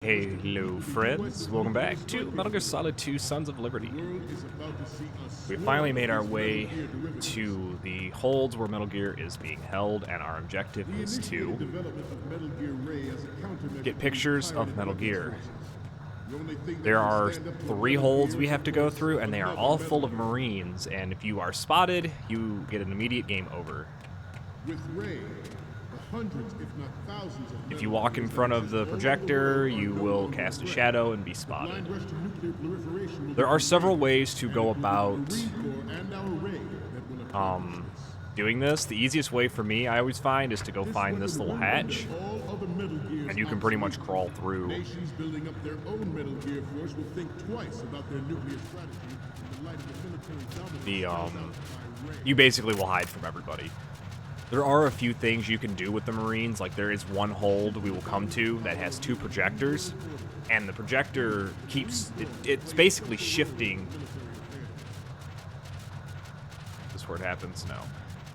Hello, friends. Welcome back to Metal Gear Solid 2: Sons of Liberty. We finally made our way to the holds where Metal Gear is being held, and our objective is to get pictures of Metal Gear. There are 3 holds we have to go through, and they are all full of Marines, and if you are spotted, you get an immediate game over. If you walk in front of the projector, you will cast a shadow and be spotted. There are several ways to go about doing this. The easiest way for me, I always find, is to go find this little hatch, and you can pretty much crawl through. You basically will hide from everybody. There are a few things you can do with the Marines, like there is one hold we will come to that has 2 projectors, and the projector keeps, it's basically shifting. Is this where it happens? No.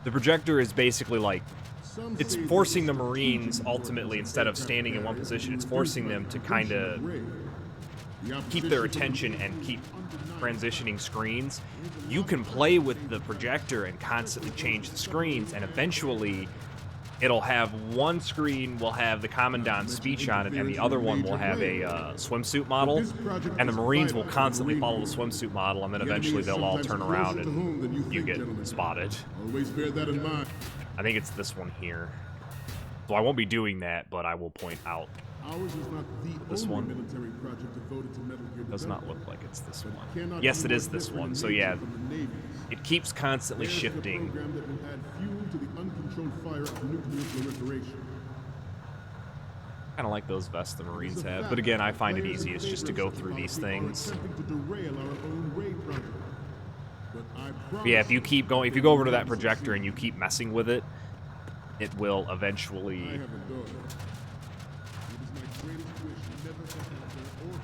The projector is basically like, it's forcing the Marines, ultimately, instead of standing in one position, it's forcing them to kind of keep their attention and keep transitioning screens. You can play with the projector and constantly change the screens, and eventually it'll have one screen will have the Commandant's speech on it, and the other one will have a swimsuit model, and the Marines will constantly follow the swimsuit model, and then eventually they'll all turn around and you get spotted. I think it's this one here. So I won't be doing that, but I will point out this one. Does not look like it's this one. Yes, it is this one. So yeah, it keeps constantly shifting. Kind of like those vests the Marines have, but again, I find it easiest just to go through these things. But yeah, if you keep going, if you go over to that projector and you keep messing with it, it will eventually.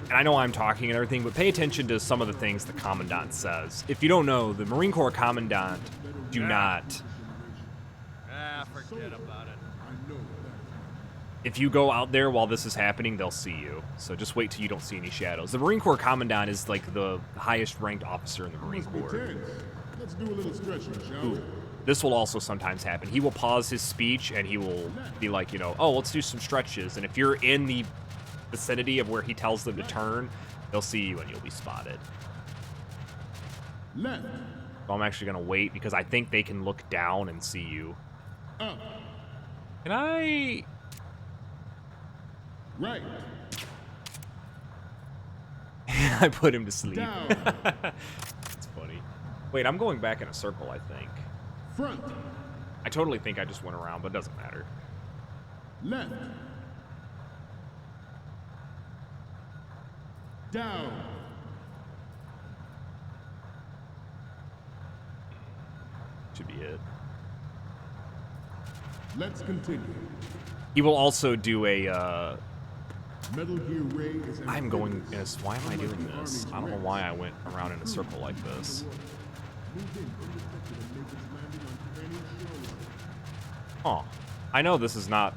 And I know I'm talking and everything, but pay attention to some of the things the Commandant says. If you don't know, the Marine Corps Commandant do not. Forget about it. If you go out there while this is happening, they'll see you. So just wait till you don't see any shadows. The Marine Corps Commandant is like the highest ranked officer in the Marine Corps. Let's do a little stretching, shall we? This will also sometimes happen. He will pause his speech and he will be like, you know, oh, let's do some stretches. And if you're in the vicinity of where he tells them to turn, they'll see you and you'll be spotted. Left. So I'm actually gonna wait because I think they can look down and see you. Up. Can I? Right. I put him to sleep. Down. That's funny. Wait, I'm going back in a circle, I think. Front. I totally think I just went around, but it doesn't matter. Left. Down. Should be it. Let's continue. He will also do a, Metal Gear Ray is I'm going in a, why am I doing this? I don't know why I went around in a circle like this. Huh. I know this is not,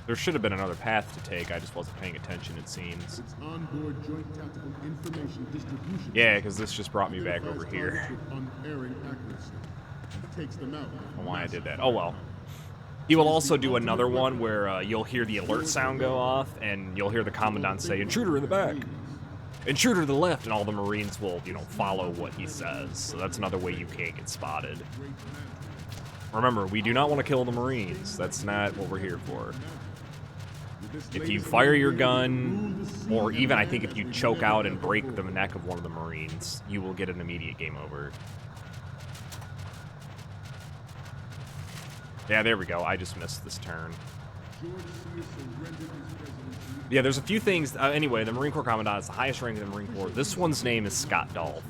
there should have been another path to take, I just wasn't paying attention, it seems. It's onboard joint tactical information distribution. Yeah, because this just brought me back over here. Unerring accuracy. Takes them out. I don't know why I did that. Oh well. He will also do another one where you'll hear the alert sound go off, and you'll hear the Commandant say, "Intruder in the back! Intruder to the left!" and all the Marines will, you know, follow what he says. So that's another way you can't get spotted. Remember, we do not want to kill the Marines. That's not what we're here for. If you fire your gun, or even I think if you choke out and break the neck of one of the Marines, you will get an immediate game over. Yeah, there we go. I just missed this turn. Yeah, there's a few things. Anyway, the Marine Corps Commandant is the highest rank in the Marine Corps. This one's name is Scott Dolph.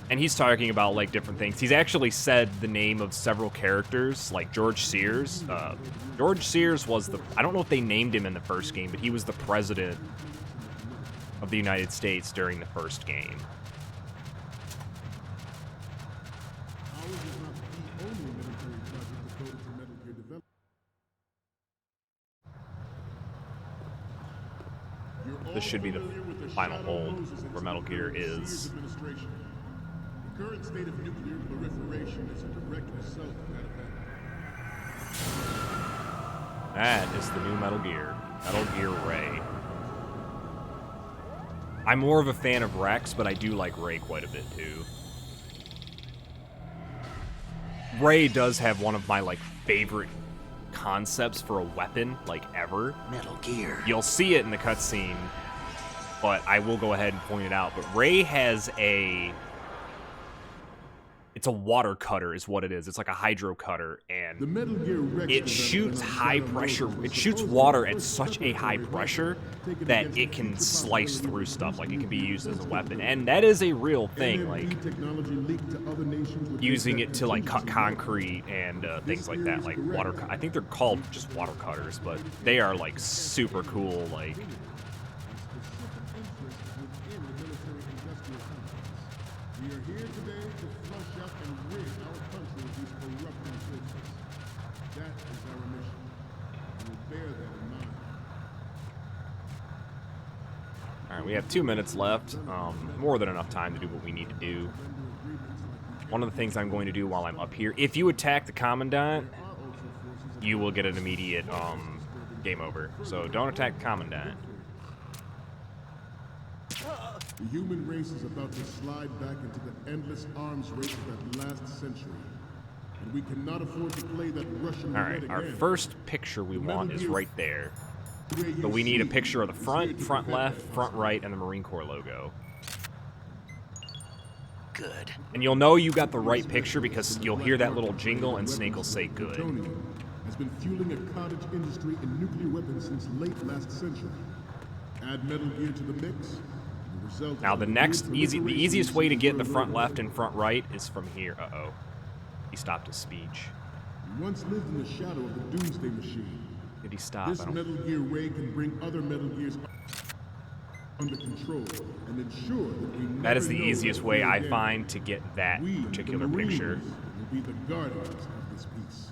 And he's talking about, like, different things. He's actually said the name of several characters, like George Sears. George Sears was the... I don't know if they named him in the first game, but he was the president of the United States during the first game. This should be the final hold where Metal Gear is. The current state of nuclear proliferation is a direct result of that event. That is the new Metal Gear. Metal Gear Ray. I'm more of a fan of Rex, but I do like Ray quite a bit too. Ray does have one of my like favorite concepts for a weapon like ever. Metal Gear. You'll see it in the cutscene, but I will go ahead and point it out. But Ray has it's a water cutter is what it is. It's like a hydro cutter, and The Metal Gear Rex it shoots high pressure. It shoots water at such a high pressure that it can slice through stuff. Like it can be used as a weapon, and that is a real thing. Like using it to like cut concrete and things like that. Like water. I think they're called just water cutters, but they are like super cool. Like We are here today to flush out and rid our country of these corrupting forces. That is our mission. We will bear that in mind. all right, we have 2 minutes left. More than enough time to do what we need to do. One of the things I'm going to do while I'm up here, if you attack the Commandant, you will get an immediate game over. So don't attack the Commandant. The human race is about to slide back into the endless arms race of that last century. And we cannot afford to play that Russian All roulette right, our again. first picture we want is right there. But we need a picture of the front left, front right, and the Marine Corps logo. Good. And you'll know you got the right picture because you'll hear that little jingle and Snake will say good. Plutonium has been fueling a cottage industry in nuclear weapons since late last century. Add Metal Gear to the mix. Now the easiest way to get the front left and front right is from here. Uh-oh. He stopped his speech. We once lived in the shadow of the Doomsday Machine. Did he stop? This Metal Gear Ray can bring other Metal Gears under control and ensure that we never That is the know easiest what way will I again. find to get that We, particular the Marines, picture. will be the guardians of this peace.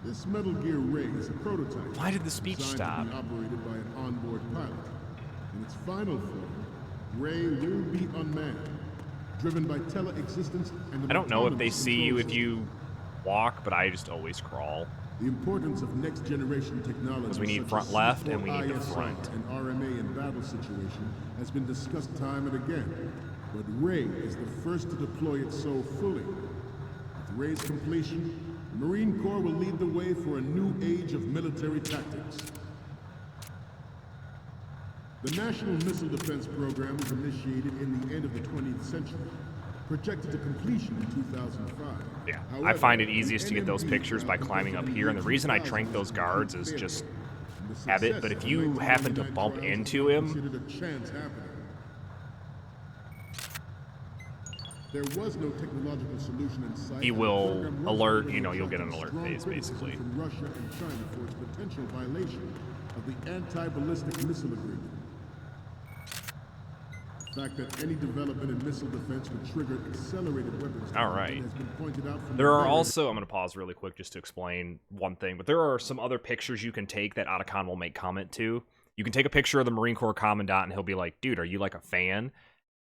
This Metal Gear Ray is a prototype. Why did the speech designed stop? to be operated by an onboard pilot. In its final form, Ray will be unmanned, driven by tele-existence and I don't know if they autonomous see you control if you walk, but I just always crawl. The importance of next-generation technology, Because we need such front as left and we need the C4ISR front. and RMA in battle situation, has been discussed time and again. But Ray is the first to deploy it so fully. With Ray's completion, the Marine Corps will lead the way for a new age of military tactics. The National Missile Defense Program was initiated in the end of the 20th century, projected to completion in 2005. Yeah, I However, find it easiest to the get those NMP pictures by climbing up here, and the reason I trank those guards is just habit, but if you happen to bump into him, there was no technological solution in sight. he will The program alert, was you know, you'll get an under alert strong phase, criticism basically. From Russia and China for its potential violation of the anti-ballistic missile agreement. The fact that any development in missile defense would trigger accelerated weapons All development right. has been pointed out from There the are very also, I'm going to pause really quick just to explain one thing, but there are some other pictures you can take that Otacon will make comment to. You can take a picture of the Marine Corps Commandant and he'll be like, dude, are you like a fan?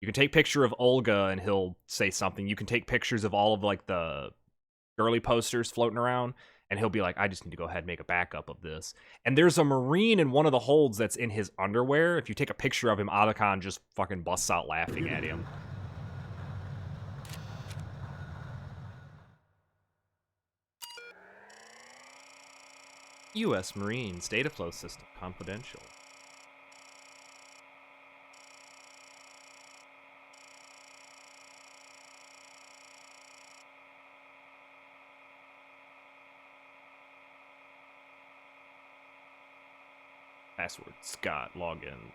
You can take a picture of Olga and he'll say something. You can take pictures of all of like the girly posters floating around and he'll be like, I just need to go ahead and make a backup of this. And there's a Marine in one of the holds that's in his underwear. If you take a picture of him, Otacon just fucking busts out laughing at him. U.S. Marines data flow system confidential. Password Scott login.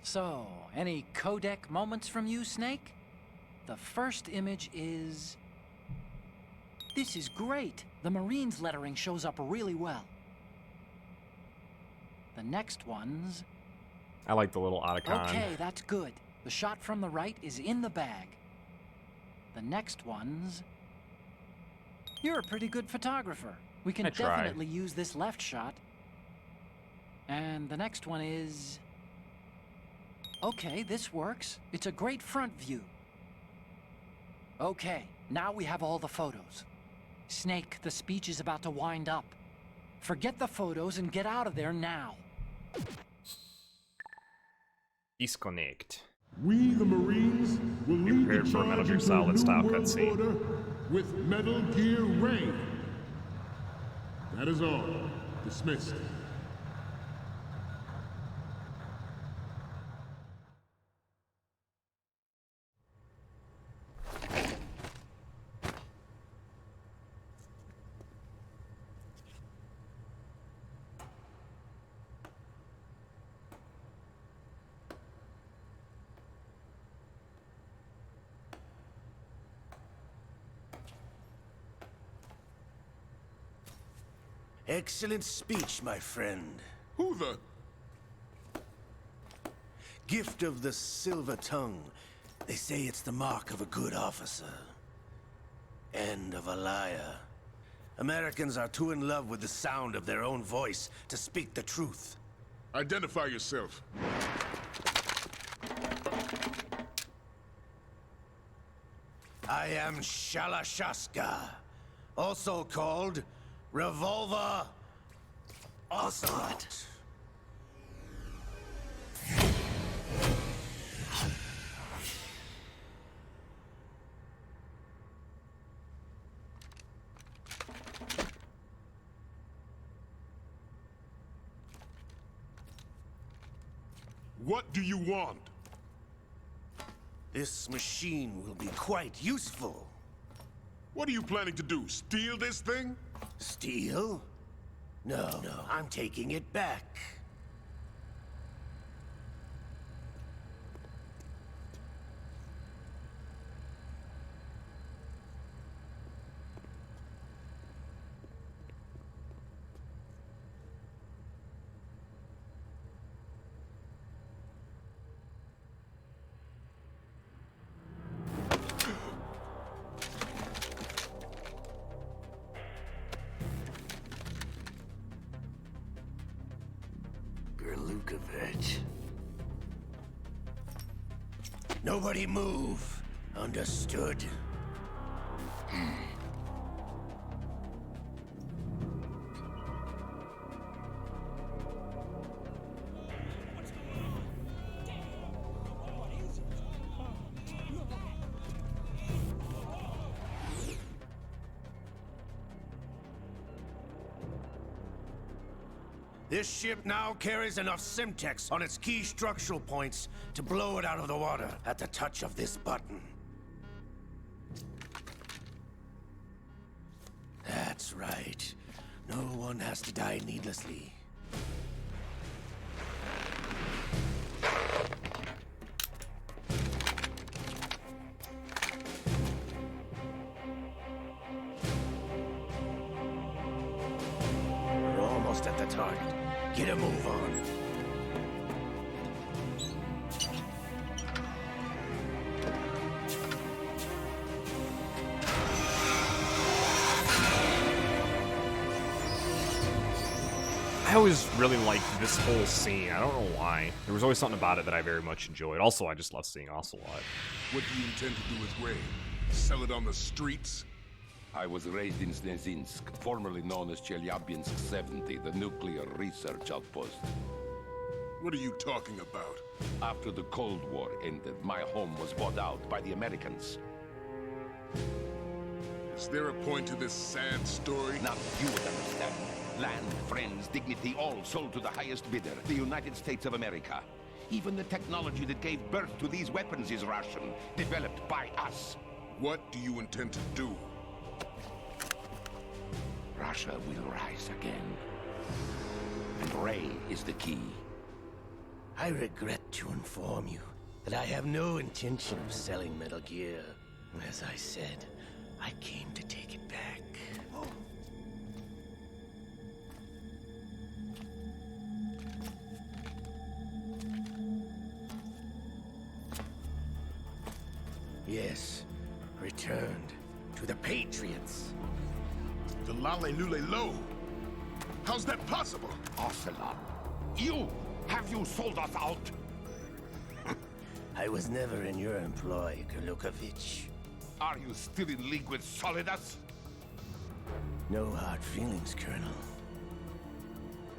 So, any codec moments from you, Snake? The first image is... This is great! The Marines lettering shows up really well. The next one's... I like the little Otacon. Okay, that's good. The shot from the right is in the bag. The next one's... You're a pretty good photographer. We can I try. definitely use this left shot. And the next one is... Okay, this works. It's a great front view. Okay, now we have all the photos. Snake, the speech is about to wind up. Forget the photos and get out of there now. Disconnect. We, the Marines, will lead the prepared for a Metal charge Gear into Solid a style new world cutscene. order with Metal Gear Ray. That is all. Dismissed. Excellent speech, my friend. Who the... Gift of the silver tongue. They say it's the mark of a good officer. And of a liar. Americans are too in love with the sound of their own voice to speak the truth. Identify yourself. I am Shalashaska, also called Revolver Ocelot. What do you want? This machine will be quite useful. What are you planning to do? Steal this thing? Steal? No, I'm taking it back. Nobody move. Understood? This ship now carries enough Simtex on its key structural points to blow it out of the water at the touch of this button. That's right. No one has to die needlessly. We're almost at the target. Get a move on. I always really liked this whole scene. I don't know why. There was always something about it that I very much enjoyed. Also, I just love seeing Ocelot. What do you intend to do with Ray? Sell it on the streets? I was raised in Snezinsk, formerly known as Chelyabinsk 70, the nuclear research outpost. What are you talking about? After the Cold War ended, my home was bought out by the Americans. Is there a point to this sad story? Now you would understand. Land, friends, dignity, all sold to the highest bidder, the United States of America. Even the technology that gave birth to these weapons is Russian, developed by us. What do you intend to do? Russia will rise again. And Ray is the key. I regret to inform you that I have no intention of selling Metal Gear. As I said, I came to take it back. Yes, returned to the Patriots. The Lale Lule Lo. How's that possible? Ocelot, have you sold us out? I was never in your employ, Kurlukovich. Are you still in league with Solidus? No hard feelings, Colonel.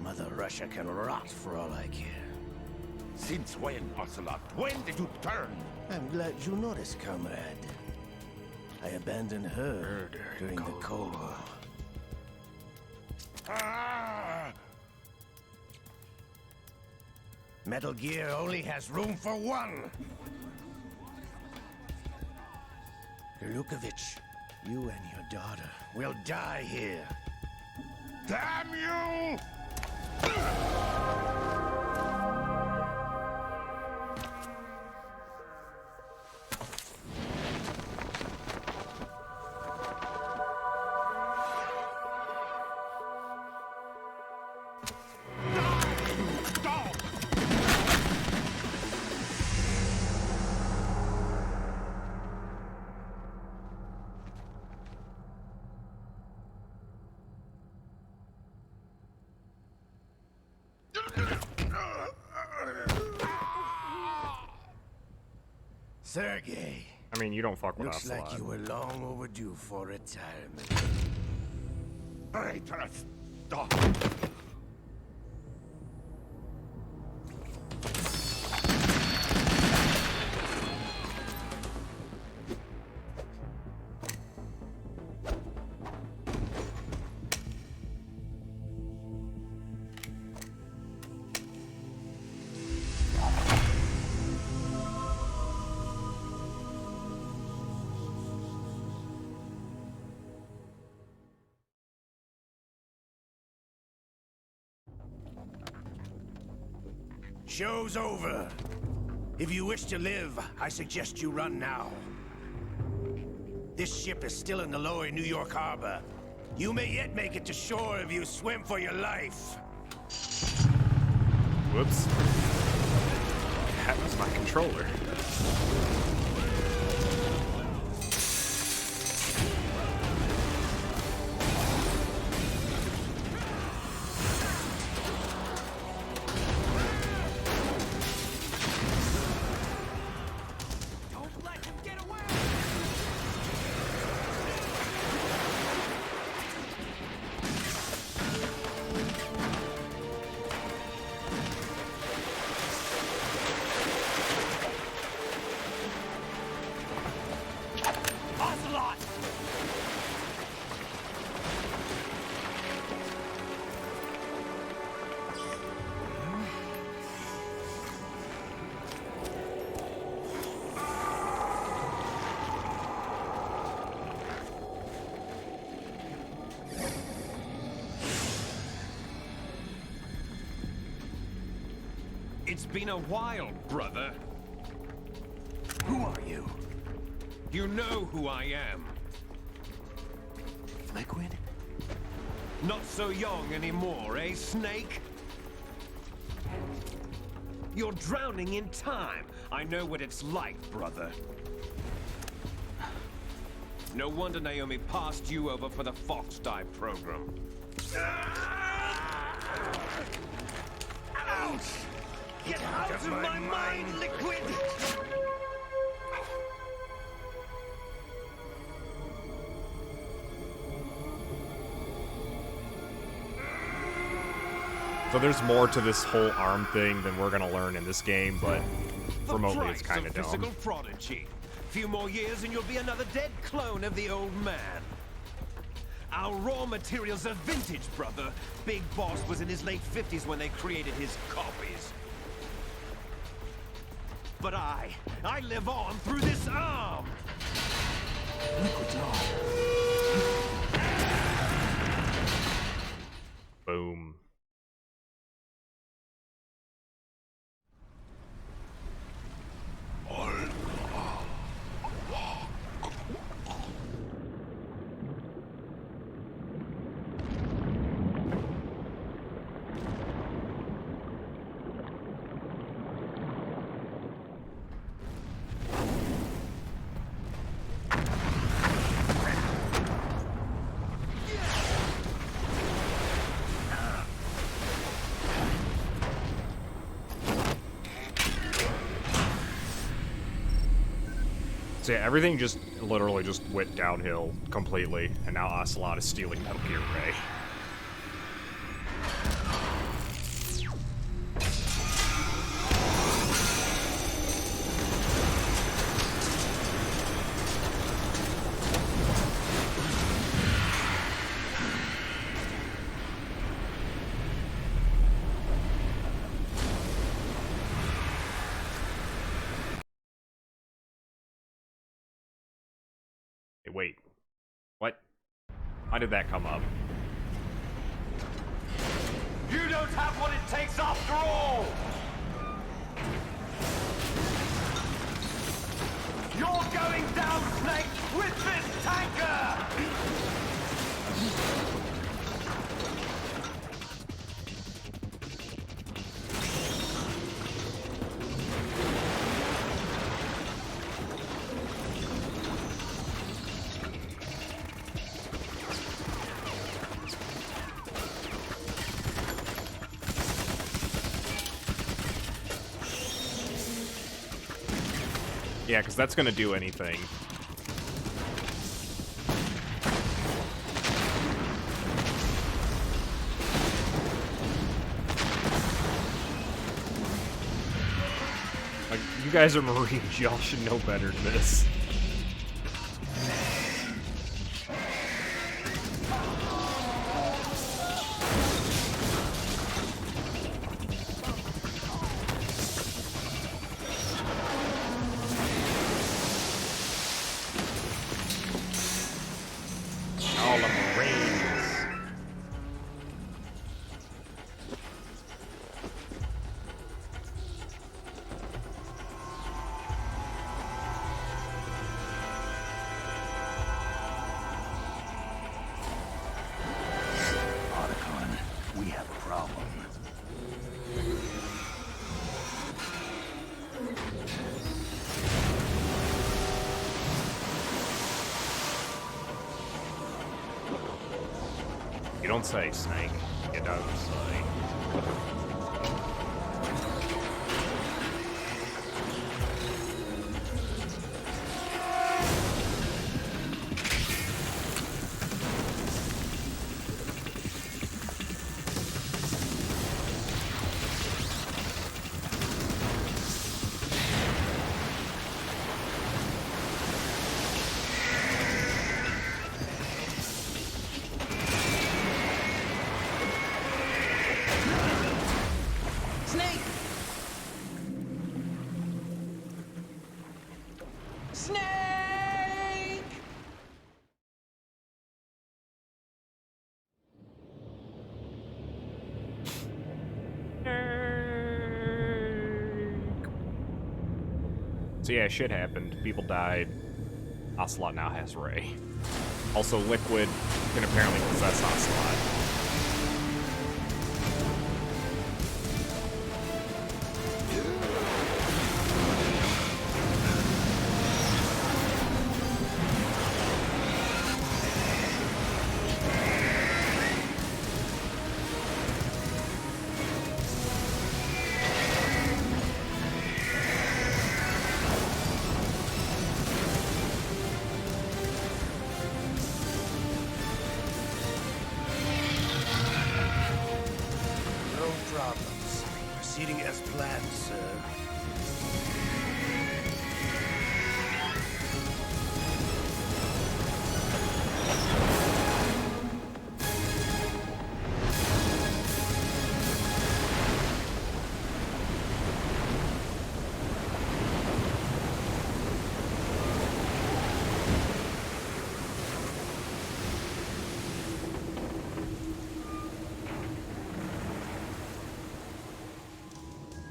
Mother Russia can rot for all I care. Since when, Ocelot? When did you turn? I'm glad you noticed, comrade. I abandoned her during the Cold War. Ah! Metal Gear only has room for one! Kurlukovich, you and your daughter will die here. Damn you! Sergei, I mean, you don't fuck with looks Ocelot. like you were long overdue for retirement. Traitorous dog! Show's over. If you wish to live, I suggest you run now. This ship is still in the lower New York harbor. You may yet make it to shore if you swim for your life. Whoops. That was my controller. It's been a while, brother. Who are you? You know who I am. Liquid? Not so young anymore, eh, Snake? You're drowning in time. I know what it's like, brother. No wonder Naomi passed you over for the Fox Dive program. Ouch! Get out of my mind, Liquid! So there's more to this whole arm thing than we're gonna learn in this game, but remotely it's kind of dumb. Physical prodigy. Few more years and you'll be another dead clone of the old man. Our raw materials are vintage, brother. Big Boss was in his late 50s when they created his copies. But I live on through this arm! Liquid's on. Boom. So yeah, everything just literally just went downhill completely, and now Ocelot is stealing Metal Gear Ray. Hey, wait. What? Why did that come up? You don't have what it takes after all! You're going down, Snake, with this tanker! Yeah, because that's gonna do anything. Like, you guys are Marines, y'all should know better than this. All the Marines. Otacon, we have a problem. You don't say, Snake. You don't say. Snake! Snake! So yeah, shit happened. People died. Ocelot now has Ray. Also, Liquid can apparently possess Ocelot. No problems. Proceeding as planned, sir.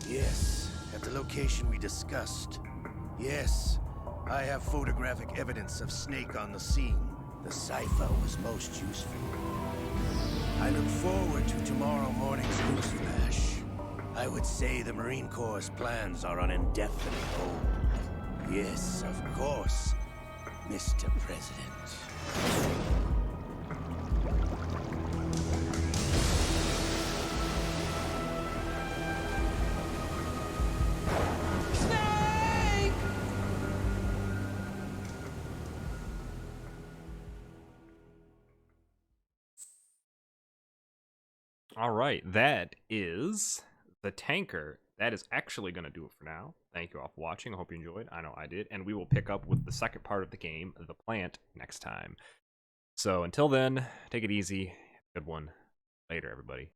Yes, at the location we discussed. Yes, I have photographic evidence of Snake on the scene. The cipher was most useful. I look forward to tomorrow morning's news flash. I would say the Marine Corps' plans are on indefinite hold. Yes, of course, Mr. President. Snake! All right, that is the tanker. That is actually going to do it for now. Thank you all for watching. I hope you enjoyed. I know I did. And we will pick up with the second part of the game, the plant, next time. So until then, take it easy. Good one. Later, everybody.